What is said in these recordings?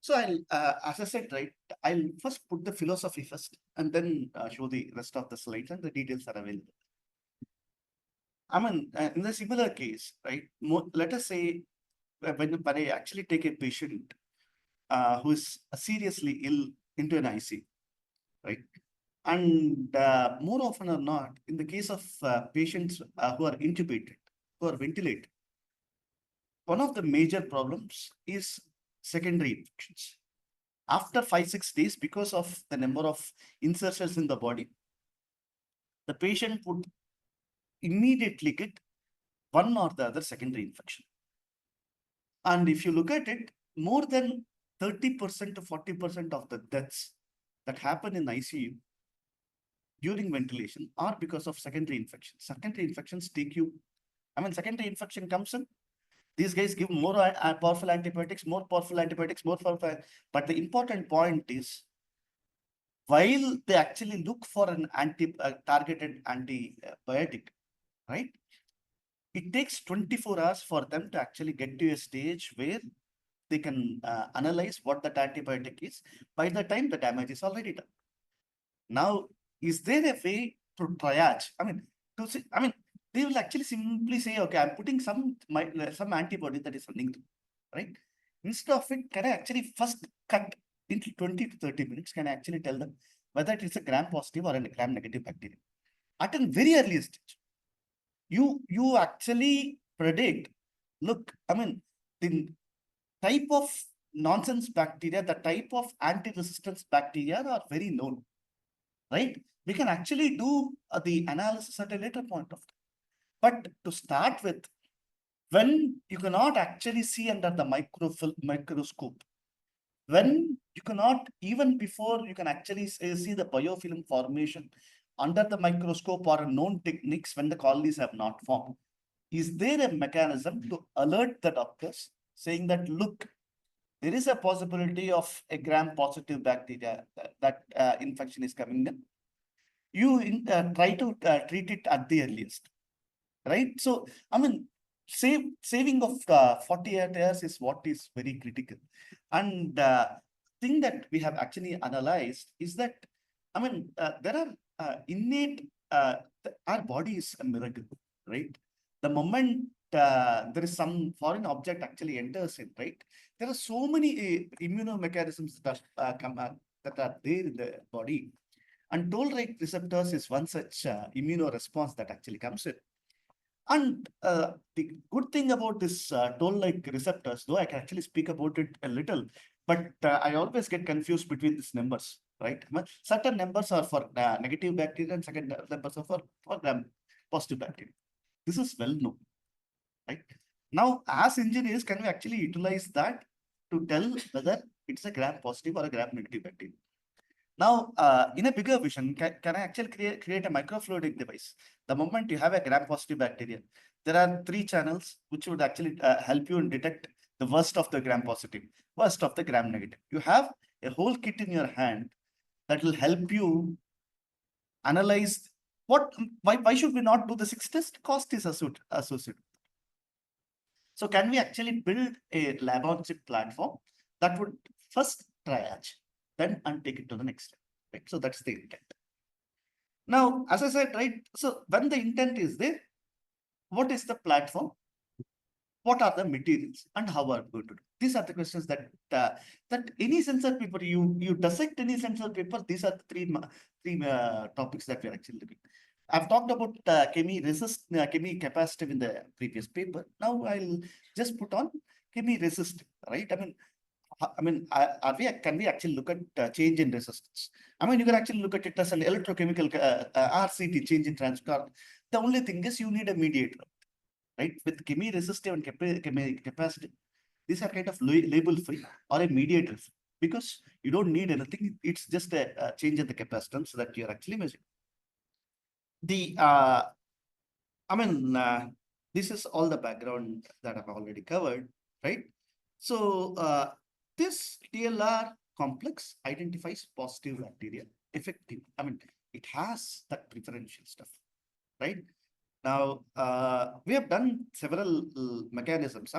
So as I said, right, I'll first put the philosophy first and then show the rest of the slides and the details are available. I mean, in the similar case, right, let us say when I actually take a patient who is seriously ill into an ICU, right? And more often or not, in the case of patients who are intubated, who are ventilated, one of the major problems is secondary infections. After 5-6 days, because of the number of insertions in the body, the patient would immediately get one or the other secondary infection. And if you look at it, more than 30% to 40% of the deaths that happen in ICU during ventilation are because of secondary infections. Secondary infections take you, secondary infection comes in, these guys give more powerful antibiotics, more powerful antibiotics, more powerful. But the important point is, while they actually look for an targeted antibiotic, right? It takes 24 hours for them to actually get to a stage where they can analyze what that antibiotic is. By the time the damage is already done. Now, is there a way to triage? They will actually simply say, okay, I'm putting some antibody that is running through, right? Instead of it, can I actually first cut into 20 to 30 minutes? Can I actually tell them whether it is a gram-positive or a gram-negative bacteria? At a very early stage, you actually predict, look, the type of nonsense bacteria, the type of anti-resistance bacteria are very known, right? We can actually do the analysis at a later point of time. But to start with, when you cannot actually see under the microscope, when you cannot, even before you can actually see the biofilm formation under the microscope or known techniques when the colonies have not formed, is there a mechanism to alert the doctors saying that, look, there is a possibility of a gram-positive bacteria that infection is coming in? You try to treat it at the earliest, right? So, saving of 48 hours is what is very critical. And thing that we have actually analyzed is that, there are innate, our body is a miracle, right? The moment there is some foreign object actually enters in, right? There are so many immunomechanisms that that are there in the body. And toll-like receptors is one such immunoresponse that actually comes in. And the good thing about this toll-like receptors, though I can actually speak about it a little, but I always get confused between these numbers, right? Certain numbers are for negative bacteria and second numbers are for gram-positive bacteria. This is well known, right? Now, as engineers, can we actually utilize that to tell whether it's a gram-positive or a gram-negative bacteria? Now, in a bigger vision, can I actually create a microfluidic device? The moment you have a gram-positive bacteria, there are 3 channels which would actually help you detect the worst of the gram-positive, worst of the gram-negative. You have a whole kit in your hand that will help you analyze why should we not do the 6 test? Cost is associated. So can we actually build a lab-on-chip platform that would first triage, then and take it to the next step, right? So that's the intent. Now, as I said, right, so when the intent is there, what is the platform? What are the materials and how are we going to do? These are the questions that that any sensor paper, you dissect any sensor paper, these are the three topics that we are actually looking. I've talked about chemi-capacitive in the previous paper. Now I'll just put on chemi-resistive, right? Can we actually look at change in resistance? You can actually look at it as an electrochemical RCT, change in transport. The only thing is you need a mediator, right? With chemi-resistive and capacitive, these are kind of label-free or a mediator free, because you don't need anything. It's just a change in the capacitance that you're actually measuring. This is all the background that I've already covered, right? So this TLR complex identifies positive bacteria effective. It has that preferential stuff, right? Now, we have done several mechanisms.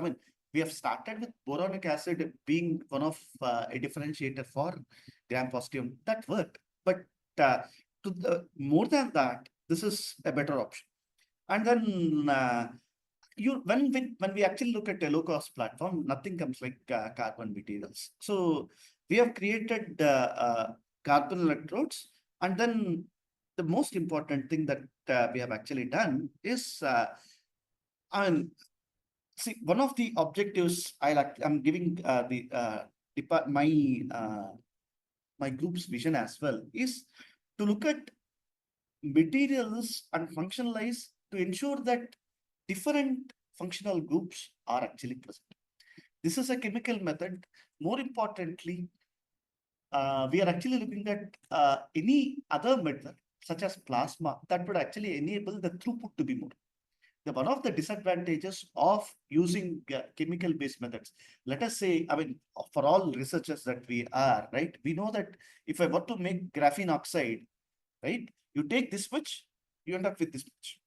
we have started with boronic acid being one of a differentiator for gram-positive. That worked. But more than that, this is a better option. And then when we actually look at a low-cost platform, nothing comes like carbon materials. So we have created carbon electrodes, and then the most important thing that we have actually done is, I mean, see, one of the objectives I'm giving my my group's vision as well is to look at materials and functionalize to ensure that different functional groups are actually present. This is a chemical method. More importantly, we are actually looking at any other method such as plasma that would actually enable the throughput to be more. One of the disadvantages of using chemical based methods, let us say, I mean, for all researchers that we are, right, we know that if I want to make graphene oxide, right, you take this much, you end up with this much,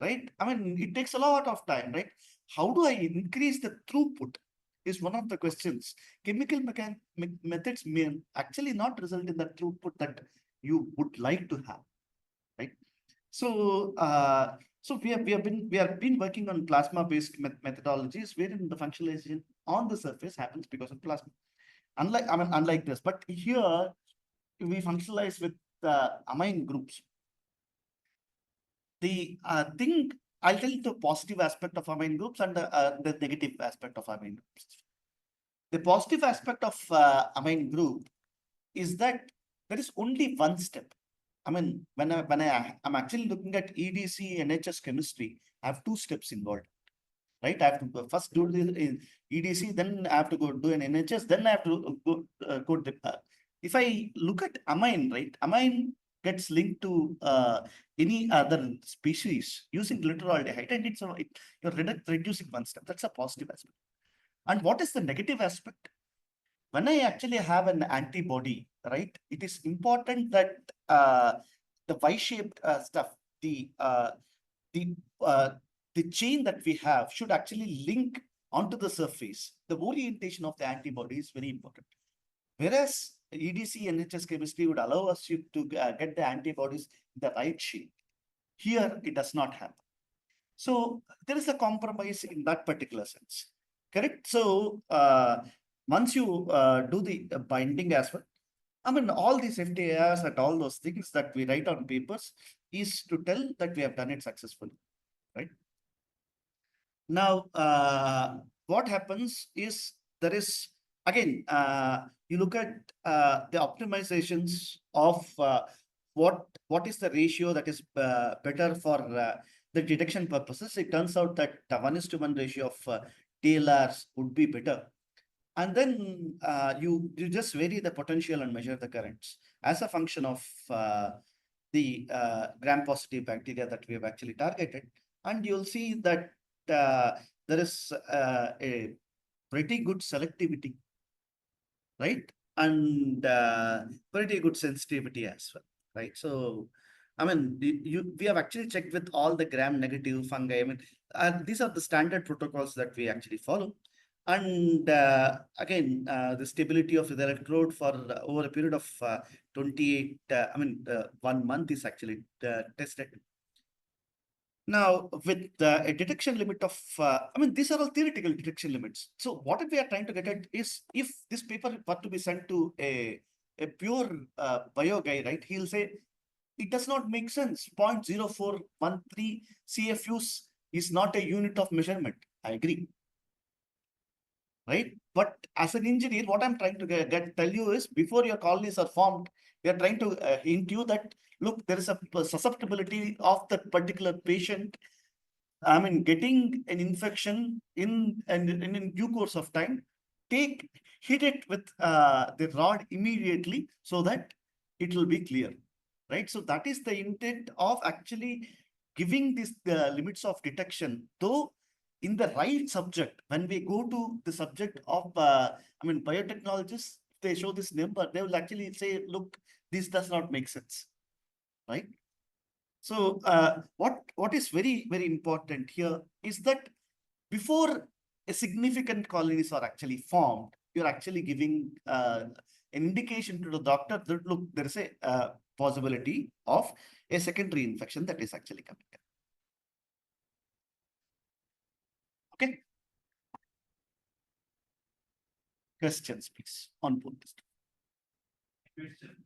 right? I mean, it takes a lot of time, right? How do I increase the throughput is one of the questions. Chemical methods may actually not result in the throughput that you would like to have, right? So, we have been working on plasma-based methodologies wherein the functionalization on the surface happens because of plasma. Unlike this, but here we functionalize with amine groups. The thing I'll tell you the positive aspect of amine groups and the negative aspect of amine groups. The positive aspect of amine group is that there is only one step. I mean, I'm actually looking at EDC NHS chemistry, I have two steps involved, right? I have to first do the EDC, then I have to go do an NHS, then I have to go to if I look at amine, right? Amine gets linked to any other species using glyceraldehyde, and you're reducing one step. That's a positive aspect. And what is the negative aspect? When I actually have an antibody, right, it is important that the Y-shaped stuff, the the chain that we have should actually link onto the surface. The orientation of the antibody is very important. Whereas EDC and NHS chemistry would allow us to get the antibodies in the right shape. Here, it does not happen. So there is a compromise in that particular sense. Correct? So once you do the binding as well, I mean, all these FTAs and all those things that we write on papers is to tell that we have done it successfully, right? Now, what happens is there is, again, you look at the optimizations of what is the ratio that is better for the detection purposes. It turns out that the 1:1 ratio of TLRs would be better. And then you just vary the potential and measure the currents as a function of the gram-positive bacteria that we have actually targeted. And you'll see that there is a pretty good selectivity, right? And pretty good sensitivity as well, right? So, I mean, we have actually checked with all the gram-negative fungi. I mean, these are the standard protocols that we actually follow. And again, the stability of the electrode for over a period of 28, 1 month is actually tested. Now, with a detection limit of, these are all theoretical detection limits. So what we are trying to get at is if this paper were to be sent to a pure bio guy, right, he'll say, it does not make sense. 0.0413 CFUs is not a unit of measurement. I agree. Right? But as an engineer, what I'm trying to tell you is before your colonies are formed, we are trying to hint you that, look, there is a susceptibility of that particular patient. I mean, getting an infection in due course of time, hit it with the rod immediately so that it will be clear, right? So that is the intent of actually giving this the limits of detection, though in the right subject. When we go to the subject of, biotechnologists, they show this number, they will actually say, look, this does not make sense, right? So what is very, very important here is that before a significant colonies are actually formed, you're actually giving an indication to the doctor that, look, there is a possibility of a secondary infection that is actually coming in. Okay. Questions, please, on both this. Question.